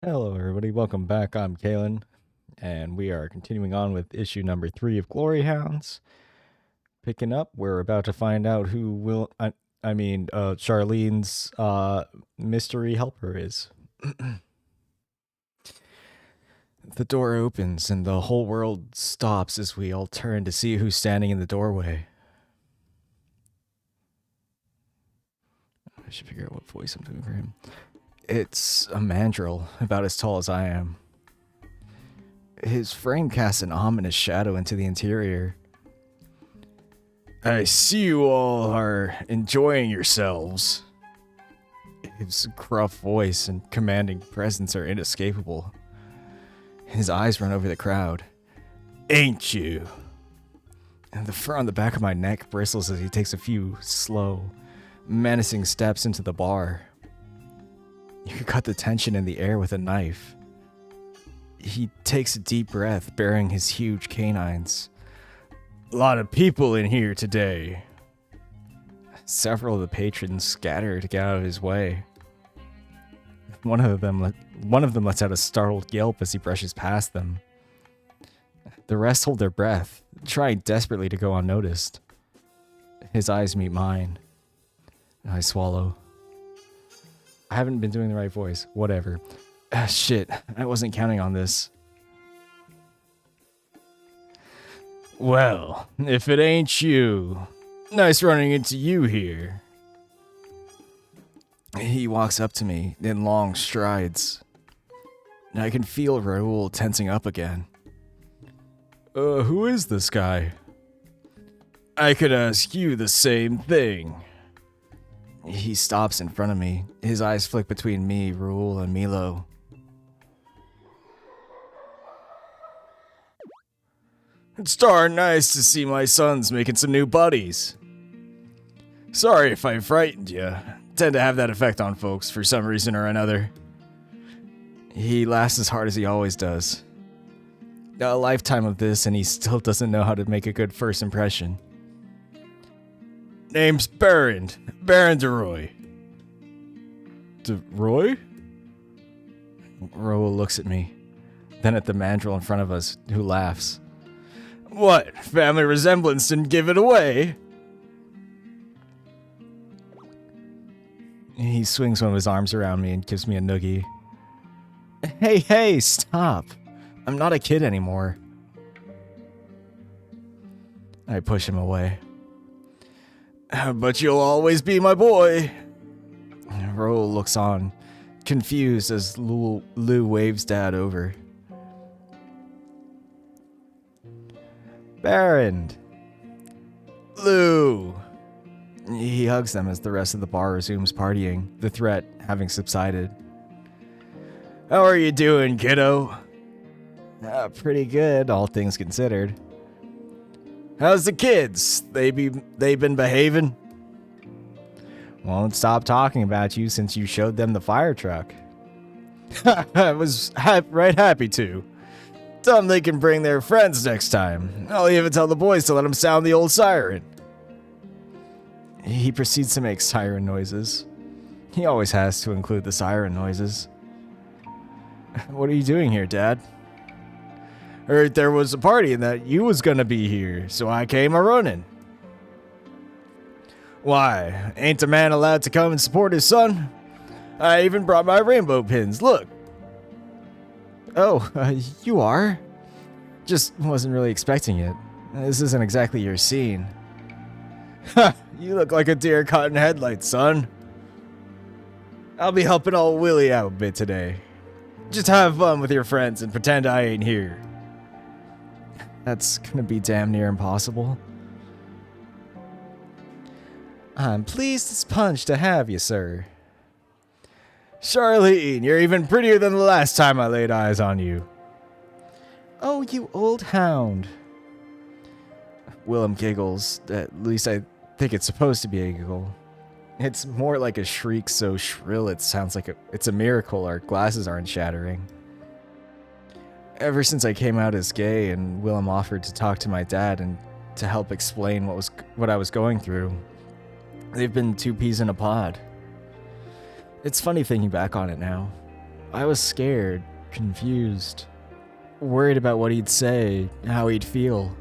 Hello, everybody. Welcome back. I'm Kalen, and we are continuing on with issue number 3 of Glory Hounds. Picking up, we're about to find out who Charlene's mystery helper is. The door opens, and the whole world stops as we all turn to see who's standing in the doorway. I should figure out what voice I'm doing for him. It's a mandrill, about as tall as I am. His frame casts an ominous shadow into the interior. I see you all are enjoying yourselves. His gruff voice and commanding presence are inescapable. His eyes run over the crowd. Ain't you? And the fur on the back of my neck bristles as he takes a few slow, menacing steps into the bar. You could cut the tension in the air with a knife. He takes a deep breath, baring his huge canines. A lot of people in here today. Several of the patrons scatter to get out of his way. One of them lets out a startled yelp as he brushes past them. The rest hold their breath, trying desperately to go unnoticed. His eyes meet mine. I swallow. I haven't been doing the right voice. Whatever. Shit, I wasn't counting on this. Well, if it ain't you, nice running into you here. He walks up to me in long strides. I can feel Raoul tensing up again. Who is this guy? I could ask you the same thing. He stops in front of me. His eyes flick between me, Raoul, and Milo. It's darn nice to see my sons making some new buddies. Sorry if I frightened you. Tend to have that effect on folks for some reason or another. He laughs as hard as he always does. A lifetime of this and he still doesn't know how to make a good first impression. Name's Baron DeRoy. DeRoy? Raoul looks at me, then at the mandrill in front of us, who laughs. What? Family resemblance didn't give it away? He swings one of his arms around me and gives me a noogie. Hey, stop. I'm not a kid anymore. I push him away. But you'll always be my boy. Raoul looks on, confused as Lou waves Dad over. Baron! Lou! He hugs them as the rest of the bar resumes partying, the threat having subsided. How are you doing, kiddo? Pretty good, all things considered. How's the kids? They been behaving? Won't stop talking about you since you showed them the fire truck. I was right happy to. Tell them they can bring their friends next time. I'll even tell the boys to let them sound the old siren. He proceeds to make siren noises. He always has to include the siren noises. What are you doing here, Dad? Heard there was a party and that you was gonna be here, so I came a-running. Why, ain't a man allowed to come and support his son? I even brought my rainbow pins, look. Oh, you are? Just wasn't really expecting it. This isn't exactly your scene. Ha, you look like a deer caught in headlights, son. I'll be helping old Willie out a bit today. Just have fun with your friends and pretend I ain't here. That's gonna be damn near impossible. I'm pleased as punch to have you, sir. Charlene, you're even prettier than the last time I laid eyes on you. Oh, you old hound. Willem giggles. At least I think it's supposed to be a giggle. It's more like a shriek so shrill it sounds like it's a miracle our glasses aren't shattering. Ever since I came out as gay and Willem offered to talk to my dad and to help explain what I was going through, they've been two peas in a pod. It's funny thinking back on it now. I was scared, confused, worried about what he'd say, how he'd feel.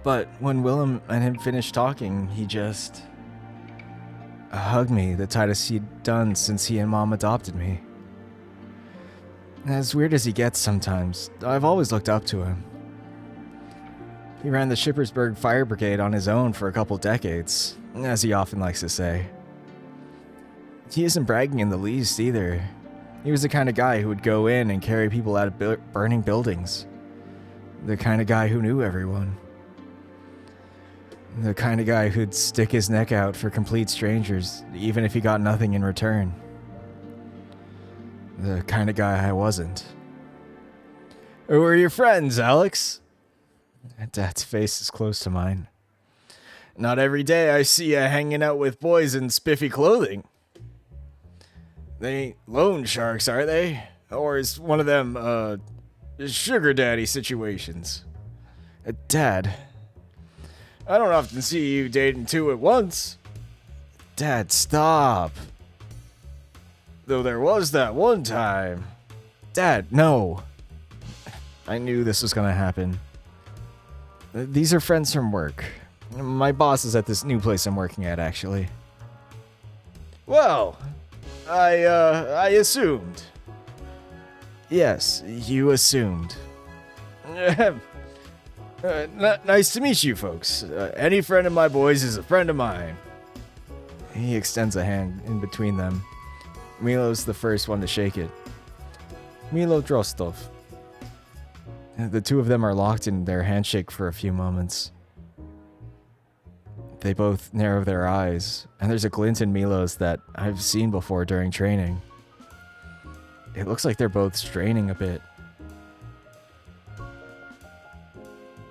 But when Willem and him finished talking, he just hugged me, the tightest he'd done since he and Mom adopted me. As weird as he gets sometimes, I've always looked up to him. He ran the Shippersburg Fire Brigade on his own for a couple decades, as he often likes to say. He isn't bragging in the least either. He was the kind of guy who would go in and carry people out of burning buildings. The kind of guy who knew everyone. The kind of guy who'd stick his neck out for complete strangers, even if he got nothing in return. The kind of guy I wasn't. Who are your friends, Alex? Dad's face is close to mine. Not every day I see you hanging out with boys in spiffy clothing. They ain't loan sharks, are they? Or is one of them, sugar daddy situations? Dad, I don't often see you dating two at once. Dad, stop. Though there was that one time. Dad, no. I knew this was gonna happen. These are friends from work. My boss is at this new place I'm working at, actually. Well, I assumed. Yes, you assumed. Nice to meet you, folks. Any friend of my boys is a friend of mine. He extends a hand in between them. Milo's the first one to shake it. Milo Drostov. The two of them are locked in their handshake for a few moments. They both narrow their eyes, and there's a glint in Milo's that I've seen before during training. It looks like they're both straining a bit.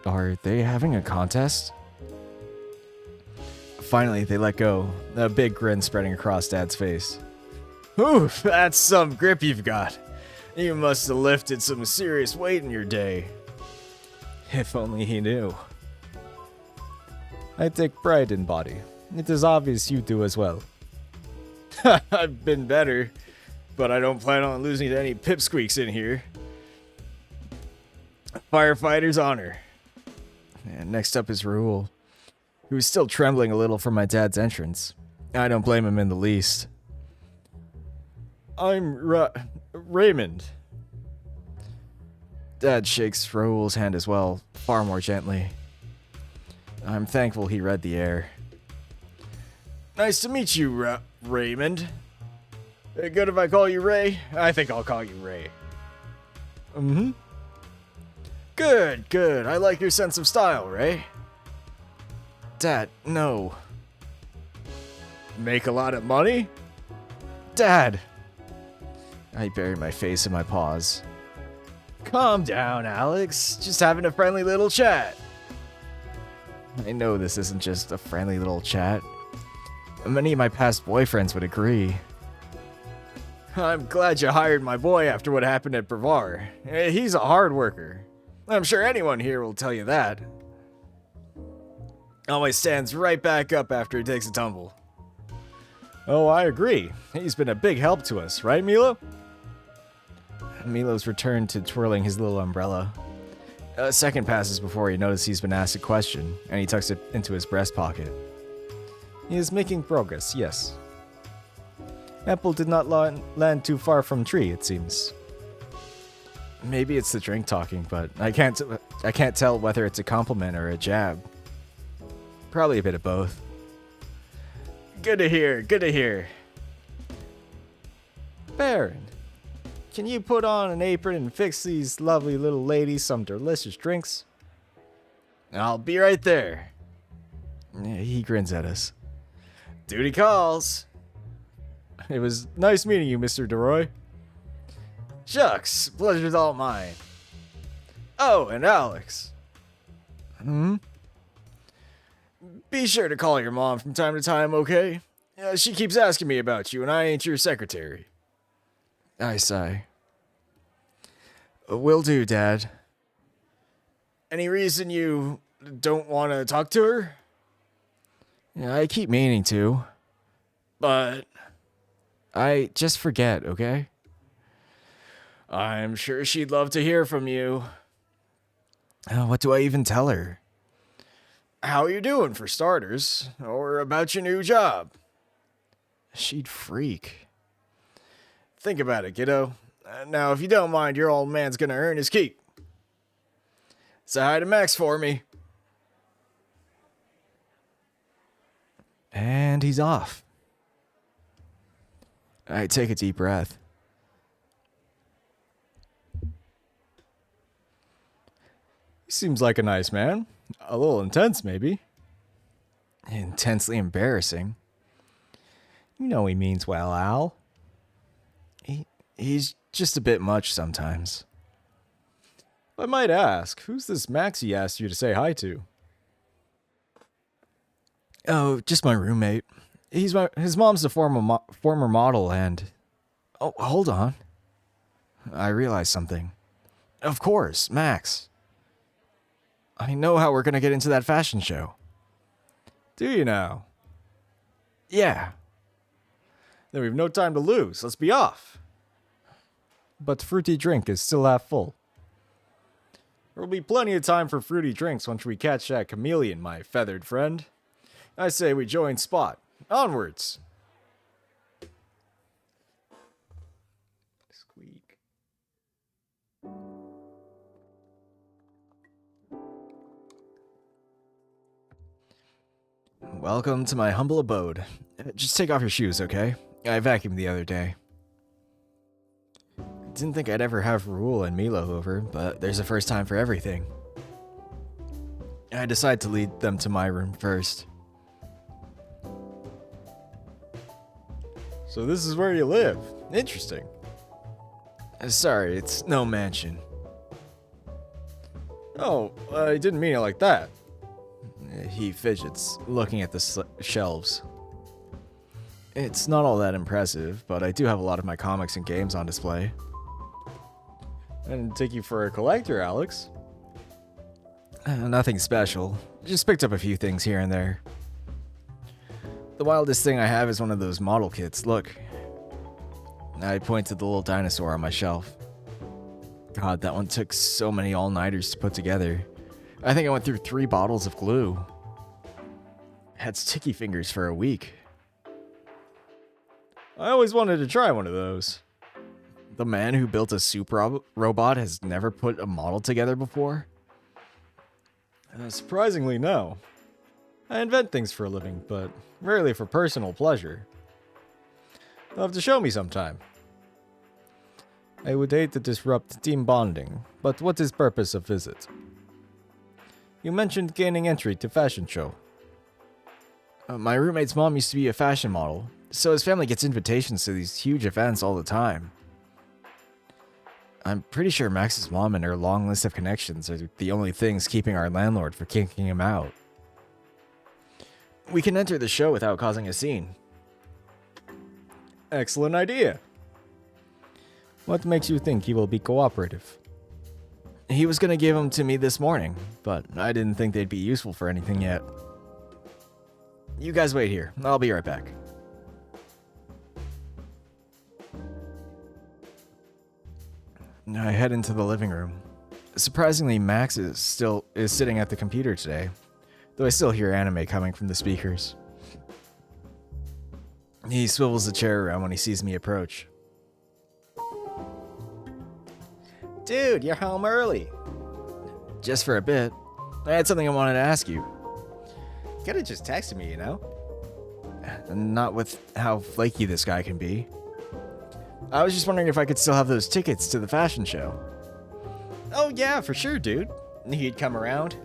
Are they having a contest? Finally, they let go, a big grin spreading across Dad's face. Oof, that's some grip you've got. You must have lifted some serious weight in your day. If only he knew. I take pride in body. It is obvious you do as well. I've been better, but I don't plan on losing to any pipsqueaks in here. Firefighter's honor. And next up is Raul, who's still trembling a little from my dad's entrance. I don't blame him in the least. I'm Raymond. Dad shakes Raul's hand as well, far more gently. I'm thankful he read the air. Nice to meet you, Raymond. Good if I call you Ray? I think I'll call you Ray. Mm-hmm. Good, good. I like your sense of style, Ray. Dad, no. Make a lot of money? Dad. I bury my face in my paws. Calm down, Alex. Just having a friendly little chat. I know this isn't just a friendly little chat. Many of my past boyfriends would agree. I'm glad you hired my boy after what happened at Brevard. He's a hard worker. I'm sure anyone here will tell you that. Always stands right back up after he takes a tumble. Oh, I agree. He's been a big help to us, right, Milo? Milo's returned to twirling his little umbrella. A second passes before he notices he's been asked a question, and he tucks it into his breast pocket. He is making progress, yes. Apple did not land too far from tree, it seems. Maybe it's the drink talking, but I can't tell whether it's a compliment or a jab. Probably a bit of both. Good to hear, good to hear. Baron, can you put on an apron and fix these lovely little ladies some delicious drinks? I'll be right there. He grins at us. Duty calls. It was nice meeting you, Mr. DeRoy. Shucks, pleasure's all mine. Oh, and Alex. Be sure to call your mom from time to time, okay? She keeps asking me about you, and I ain't your secretary. I sigh. Will do, Dad. Any reason you don't want to talk to her? Yeah, I keep meaning to. But I just forget, okay? I'm sure she'd love to hear from you. What do I even tell her? How you doing, for starters, or about your new job? She'd freak. Think about it, kiddo. Now, if you don't mind, your old man's gonna earn his keep. Say hi to Max for me. And he's off. I take a deep breath. He seems like a nice man. A little intense, maybe. Intensely embarrassing. You know he means well, Al. He's just a bit much sometimes. I might ask, who's this Max he asked you to say hi to? Oh, just my roommate. His mom's a former model and... Oh, hold on. I realized something. Of course, Max. I know how we're gonna get into that fashion show. Do you now? Yeah. Then we've no time to lose. Let's be off. But the fruity drink is still half full. There will be plenty of time for fruity drinks once we catch that chameleon, my feathered friend. I say we join Spot. Onwards. Squeak. Welcome to my humble abode. Just take off your shoes, okay? I vacuumed the other day. Didn't think I'd ever have Raul and Milo over, but there's a first time for everything. I decide to lead them to my room first. So this is where you live. Interesting. Sorry, it's no mansion. Oh, I didn't mean it like that. He fidgets, looking at the shelves. It's not all that impressive, but I do have a lot of my comics and games on display. I didn't take you for a collector, Alex. Nothing special. Just picked up a few things here and there. The wildest thing I have is one of those model kits. Look. I point to the little dinosaur on my shelf. God, that one took so many all-nighters to put together. I think I went through 3 bottles of glue. Had sticky fingers for a week. I always wanted to try one of those. The man who built a soup robot has never put a model together before? Surprisingly, no. I invent things for a living, but rarely for personal pleasure. You'll have to show me sometime. I would hate to disrupt team bonding, but what is purpose of visit? You mentioned gaining entry to fashion show. My roommate's mom used to be a fashion model, so his family gets invitations to these huge events all the time. I'm pretty sure Max's mom and her long list of connections are the only things keeping our landlord from kicking him out. We can enter the show without causing a scene. Excellent idea. What makes you think he will be cooperative? He was gonna give them to me this morning, but I didn't think they'd be useful for anything yet. You guys wait here. I'll be right back. I head into the living room. Surprisingly, Max is sitting at the computer today, though I still hear anime coming from the speakers. He swivels the chair around when he sees me approach. Dude, you're home early. Just for a bit. I had something I wanted to ask you. You could've just texted me, you know? Not with how flaky this guy can be. I was just wondering if I could still have those tickets to the fashion show. Oh yeah, for sure, dude. You'd come around.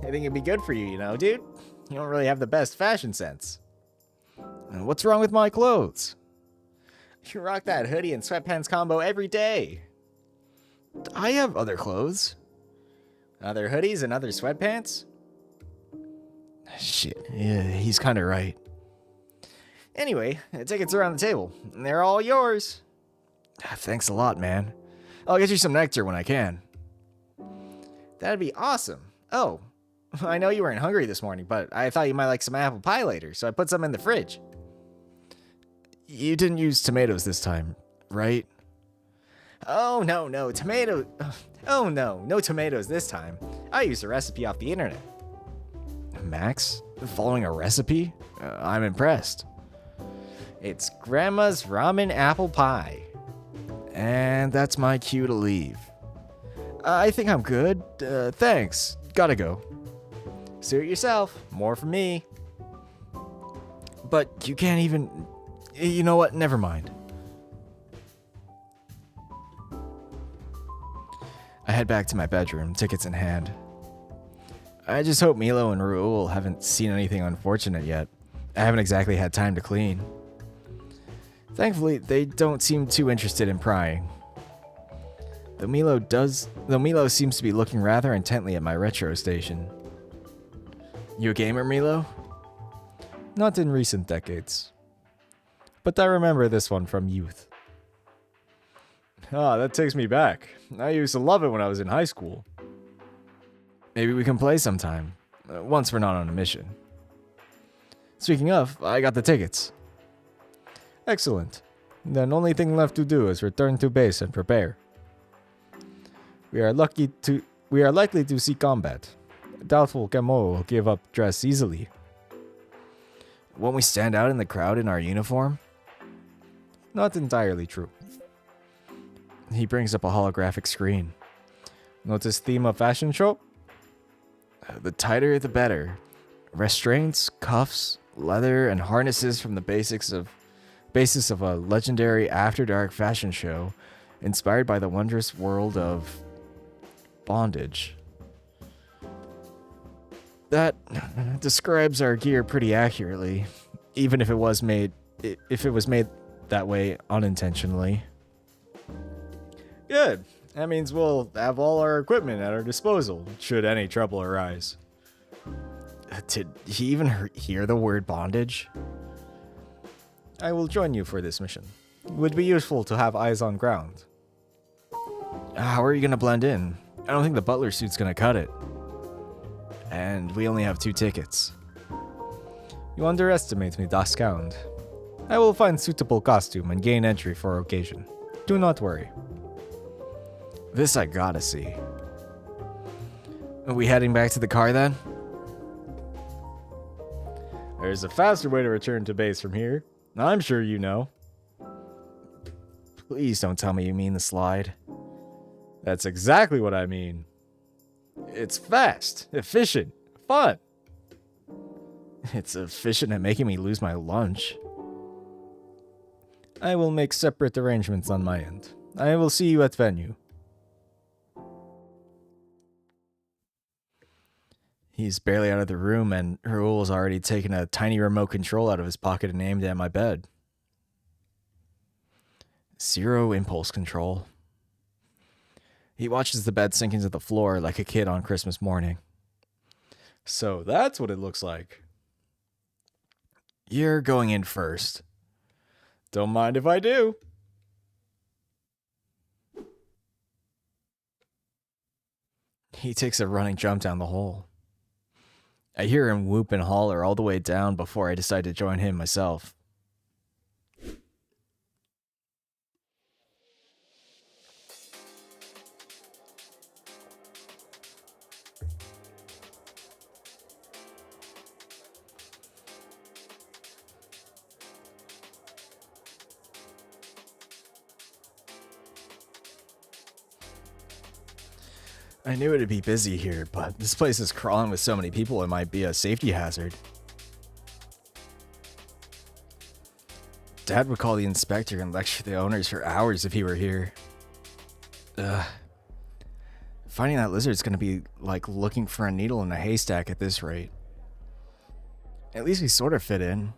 I think it'd be good for you, you know, dude? You don't really have the best fashion sense. What's wrong with my clothes? You rock that hoodie and sweatpants combo every day. I have other clothes. Other hoodies and other sweatpants? Shit, yeah, he's kinda right. Anyway, the tickets are on the table, and they're all yours. Thanks a lot, man. I'll get you some nectar when I can. That'd be awesome. Oh, I know you weren't hungry this morning, but I thought you might like some apple pie later, so I put some in the fridge. You didn't use tomatoes this time, right? Oh, no, tomato. Oh, no tomatoes this time. I used a recipe off the internet. Max? Following a recipe? I'm impressed. It's Grandma's ramen apple pie. And that's my cue to leave. I think I'm good. Thanks. Gotta go. Suit yourself. More for me. But you can't even... You know what? Never mind. I head back to my bedroom, tickets in hand. I just hope Milo and Raoul haven't seen anything unfortunate yet. I haven't exactly had time to clean. Thankfully, they don't seem too interested in prying. Though Milo seems to be looking rather intently at my retro station. You a gamer, Milo? Not in recent decades. But I remember this one from youth. Ah, that takes me back. I used to love it when I was in high school. Maybe we can play sometime, once we're not on a mission. Speaking of, I got the tickets. Excellent. Then only thing left to do is return to base and prepare. We are likely to see combat. Doubtful Camo will give up dress easily. Won't we stand out in the crowd in our uniform? Not entirely true. He brings up a holographic screen. Notice theme of fashion show? The tighter the better. Restraints, cuffs, leather, and harnesses from the basis of a legendary After Dark fashion show inspired by the wondrous world of bondage. That describes our gear pretty accurately, even if it was made that way unintentionally. Good. That means we'll have all our equipment at our disposal, should any trouble arise. Did he even hear the word bondage? I will join you for this mission. It would be useful to have eyes on ground. How are you going to blend in? I don't think the butler suit's going to cut it. And we only have 2 tickets. You underestimate me, Dascound. I will find suitable costume and gain entry for occasion. Do not worry. This I gotta see. Are we heading back to the car then? There's a faster way to return to base from here. I'm sure you know. Please don't tell me you mean the slide. That's exactly what I mean. It's fast, efficient, fun. It's efficient at making me lose my lunch. I will make separate arrangements on my end. I will see you at venue. He's barely out of the room, and Raoul has already taken a tiny remote control out of his pocket and aimed it at my bed. 0 impulse control. He watches the bed sink into the floor like a kid on Christmas morning. So that's what it looks like. You're going in first. Don't mind if I do. He takes a running jump down the hole. I hear him whoop and holler all the way down before I decide to join him myself. I knew it'd be busy here, but this place is crawling with so many people it might be a safety hazard. Dad would call the inspector and lecture the owners for hours if he were here. Finding that lizard's gonna be like looking for a needle in a haystack at this rate. At least we sort of fit in.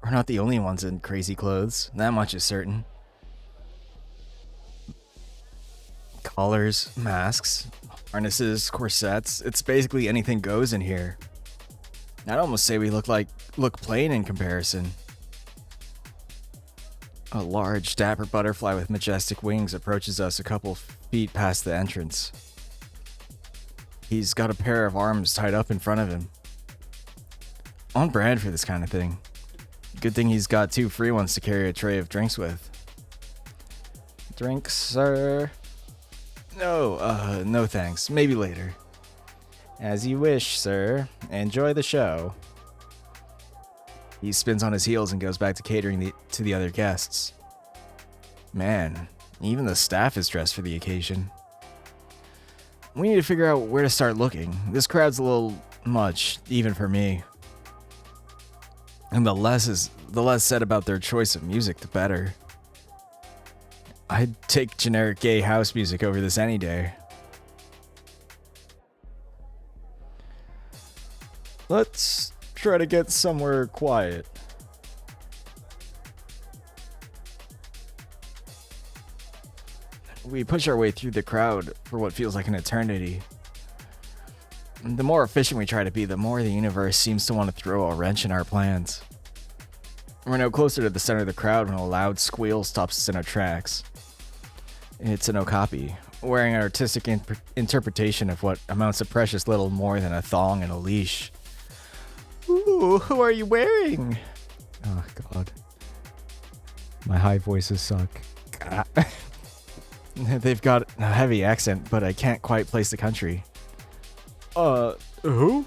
We're not the only ones in crazy clothes, that much is certain. Collars, masks, harnesses, corsets, it's basically anything goes in here. I'd almost say we look plain in comparison. A large, dapper butterfly with majestic wings approaches us a couple feet past the entrance. He's got a pair of arms tied up in front of him. On brand for this kind of thing. Good thing he's got 2 free ones to carry a tray of drinks with. Drinks, sir? No, no thanks. Maybe later. As you wish, sir. Enjoy the show. He spins on his heels and goes back to catering to the other guests. Man, even the staff is dressed for the occasion. We need to figure out where to start looking. This crowd's a little much, even for me. And the less said about their choice of music, the better. I'd take generic gay house music over this any day. Let's try to get somewhere quiet. We push our way through the crowd for what feels like an eternity. The more efficient we try to be, the more the universe seems to want to throw a wrench in our plans. We're now closer to the center of the crowd when a loud squeal stops us in our tracks. It's an okapi, wearing an artistic interpretation of what amounts to precious little more than a thong and a leash. Ooh, who are you wearing? Oh, God. My high voices suck. They've got a heavy accent, but I can't quite place the country. Who?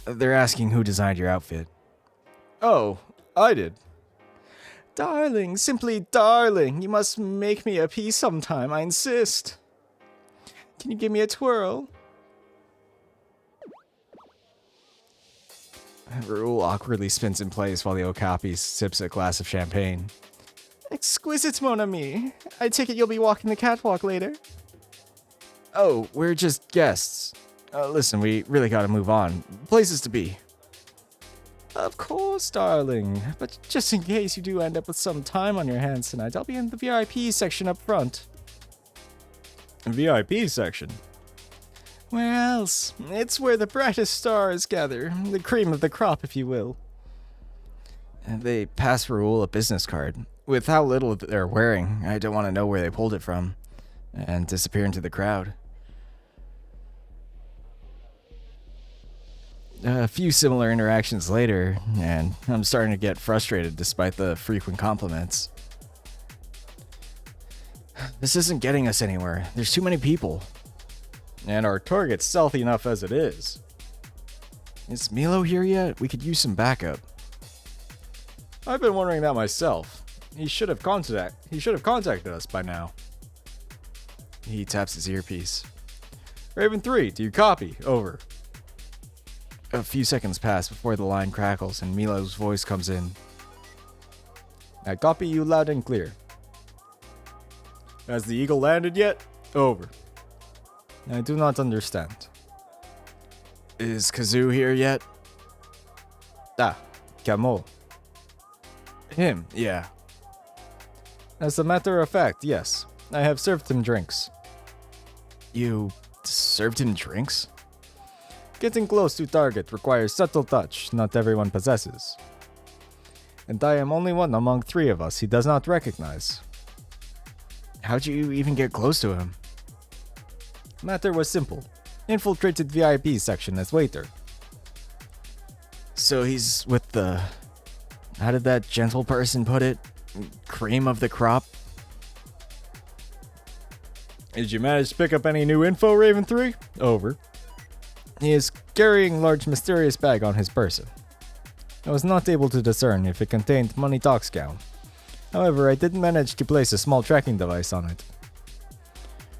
They're asking who designed your outfit. Oh, I did. Darling, simply darling, you must make me a piece sometime, I insist. Can you give me a twirl? Raoul awkwardly spins in place while the okapi sips a glass of champagne. Exquisite, mon ami. I take it you'll be walking the catwalk later? Oh, we're just guests. Listen, we really gotta move on. Places to be. Of course, darling. But just in case you do end up with some time on your hands tonight, I'll be in the VIP section up front. VIP section? Where else? It's where the brightest stars gather. The cream of the crop, if you will. And they pass Raoul a business card. With how little they're wearing, I don't want to know where they pulled it from. And disappear into the crowd. A few similar interactions later, and I'm starting to get frustrated despite the frequent compliments. This isn't getting us anywhere. There's too many people. And our target's stealthy enough as it is. Is Milo here yet? We could use some backup. I've been wondering that myself. He should have contacted us by now. He taps his earpiece. Raven 3, do you copy? Over. A few seconds pass before the line crackles and Milo's voice comes in. I copy you loud and clear. Has the eagle landed yet? Over. I do not understand. Is Kazoo here yet? Ah, Camo. Him, yeah. As a matter of fact, yes. I have served him drinks. You served him drinks? Getting close to target requires subtle touch not everyone possesses. And I am only one among three of us he does not recognize. How'd you even get close to him? Matter was simple. Infiltrated VIP section as waiter. So he's with the... How did that gentle person put it? Cream of the crop? Did you manage to pick up any new info, Raven 3? Over. He is carrying a large mysterious bag on his person. I was not able to discern if it contained money talks gown. However, I did manage to place a small tracking device on it.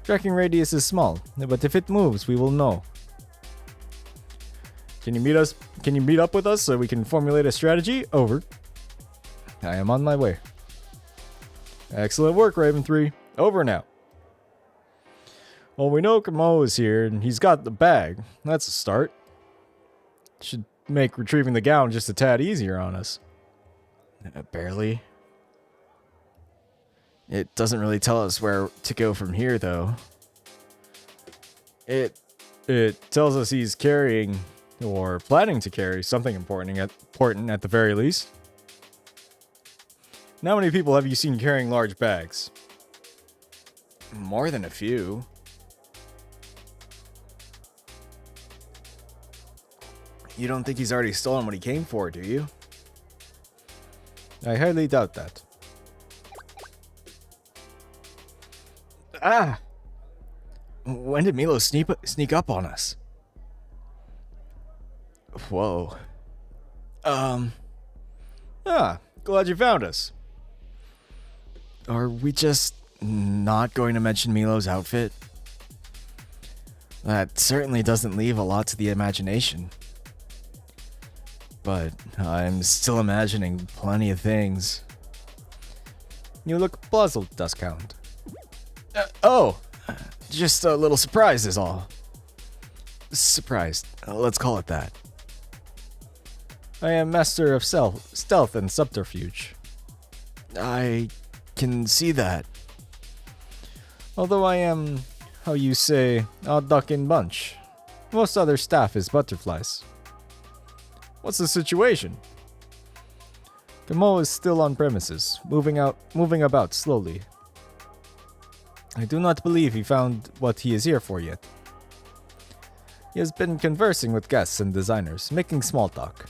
Tracking radius is small, but if it moves, we will know. Can you meet up with us so we can formulate a strategy? Over. I am on my way. Excellent work, Raven 3. Over now. Well, we know Kamo is here, and he's got the bag. That's a start. Should make retrieving the gown just a tad easier on us. Barely. It doesn't really tell us where to go from here, though. It tells us he's carrying, or planning to carry, something important at the very least. How many people have you seen carrying large bags? More than a few. You don't think he's already stolen what he came for, do you? I highly doubt that. Ah! When did Milo sneak up on us? Whoa. Glad you found us. Are we just not going to mention Milo's outfit? That certainly doesn't leave a lot to the imagination. But I'm still imagining plenty of things. You look puzzled, Duskhound. Just a little surprise is all. Surprised, let's call it that. I am master of stealth and subterfuge. I can see that. Although I am, how you say, a duck in bunch. Most other staff is butterflies. What's the situation? Kamo is still on premises, moving about slowly. I do not believe he found what he is here for yet. He has been conversing with guests and designers, making small talk.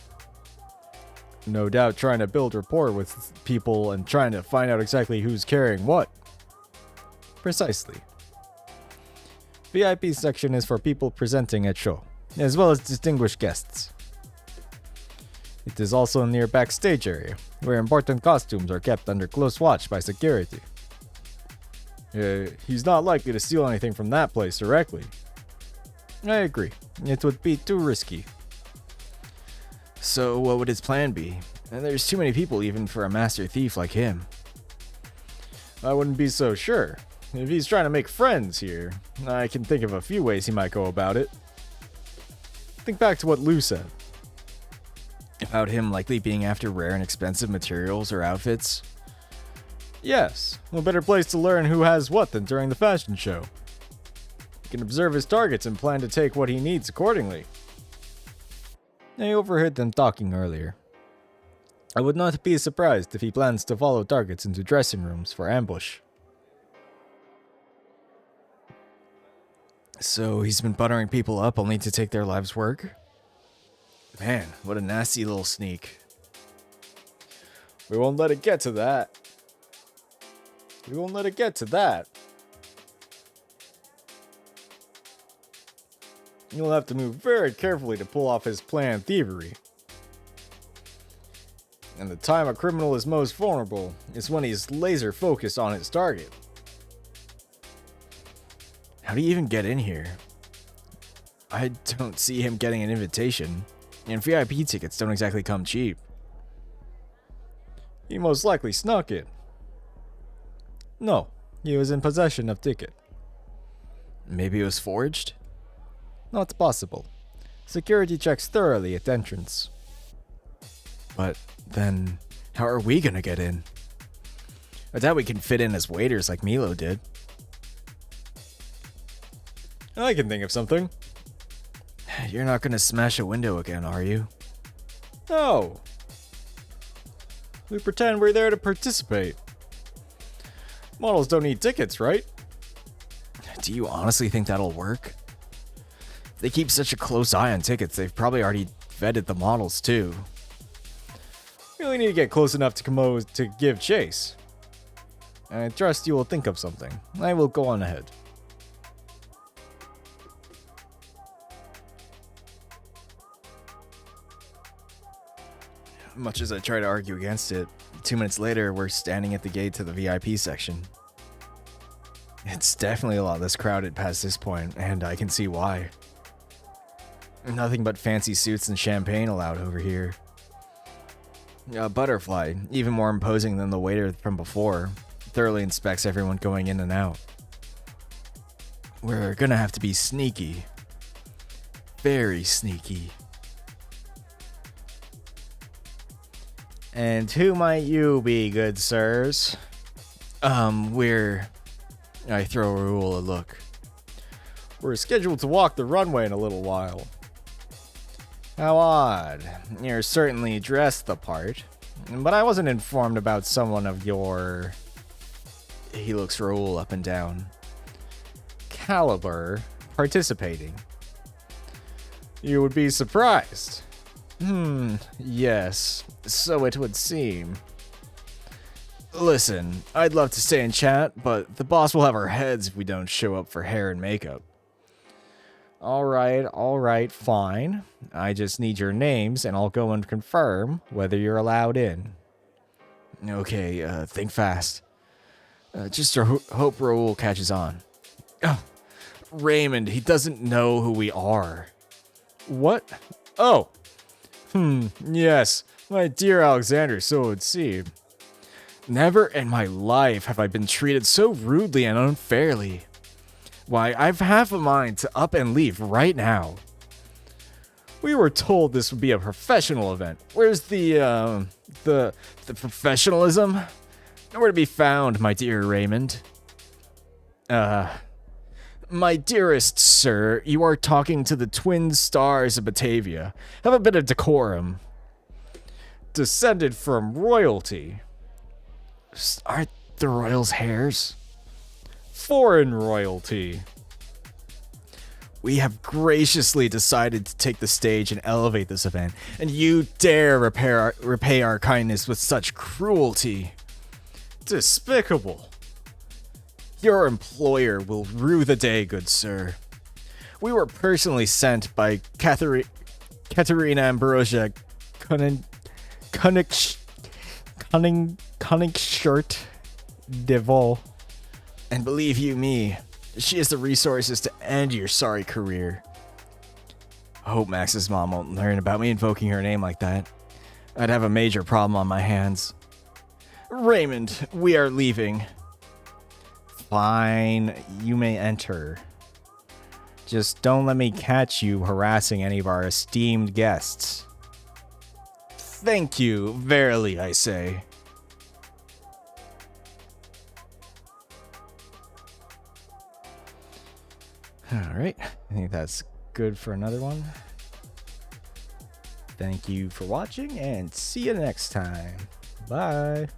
No doubt trying to build rapport with people and trying to find out exactly who's carrying what. Precisely. VIP section is for people presenting at show, as well as distinguished guests. It is also near backstage area, where important costumes are kept under close watch by security. He's not likely to steal anything from that place directly. I agree. It would be too risky. So what would his plan be? And there's too many people even for a master thief like him. I wouldn't be so sure. If he's trying to make friends here, I can think of a few ways he might go about it. Think back to what Lou said. About him likely being after rare and expensive materials or outfits? Yes, no better place to learn who has what than during the fashion show. You can observe his targets and plan to take what he needs accordingly. I overheard them talking earlier. I would not be surprised if he plans to follow targets into dressing rooms for ambush. So he's been buttering people up only to take their lives' work? Man, what a nasty little sneak. We won't let it get to that. We won't let it get to that. You'll have to move very carefully to pull off his planned thievery. And the time a criminal is most vulnerable is when he's laser focused on his target. How do you even get in here? I don't see him getting an invitation, and VIP tickets don't exactly come cheap. He most likely snuck in. No, he was in possession of ticket. Maybe it was forged? Not possible. Security checks thoroughly at entrance. But then, how are we gonna get in? I doubt we can fit in as waiters like Milo did. I can think of something. You're not gonna smash a window again, are you? No. We pretend we're there to participate. Models don't need tickets, right? Do you honestly think that'll work? They keep such a close eye on tickets, they've probably already vetted the models too. We only need to get close enough to Kamo to give chase. I trust you will think of something. I will go on ahead. Much as I try to argue against it, 2 minutes later, we're standing at the gate to the VIP section. It's definitely a lot less crowded past this point, and I can see why. Nothing but fancy suits and champagne allowed over here. A butterfly, even more imposing than the waiter from before, thoroughly inspects everyone going in and out. We're gonna have to be sneaky. Very sneaky. And who might you be, good sirs? I throw Raoul a look. We're scheduled to walk the runway in a little while. How odd. You're certainly dressed the part. But I wasn't informed about someone of your... He looks Raoul up and down. Caliber participating. You would be surprised. Yes, so it would seem. Listen, I'd love to stay and chat, but the boss will have our heads if we don't show up for hair and makeup. Alright, fine. I just need your names and I'll go and confirm whether you're allowed in. Okay, think fast. Just hope Raoul catches on. Oh, Raymond, he doesn't know who we are. What? Oh. Yes, my dear Alexander, so it would seem. Never in my life have I been treated so rudely and unfairly. Why, I've half a mind to up and leave right now. We were told this would be a professional event. Where's the professionalism? Nowhere to be found, my dear Raymond. My dearest sir, you are talking to the twin stars of Batavia. Have a bit of decorum. Descended from royalty. Aren't the royals hairs? Foreign royalty. We have graciously decided to take the stage and elevate this event, and you dare repay our kindness with such cruelty. Despicable. Your employer will rue the day, good sir. We were personally sent by Katerina Ambrosia Cunningshirt Devol. And believe you me, she has the resources to end your sorry career. I hope Max's mom won't learn about me invoking her name like that. I'd have a major problem on my hands. Raymond, we are leaving. Fine, you may enter. Just don't let me catch you harassing any of our esteemed guests. Thank you, verily I say. Alright, I think that's good for another one. Thank you for watching, and see you next time. Bye.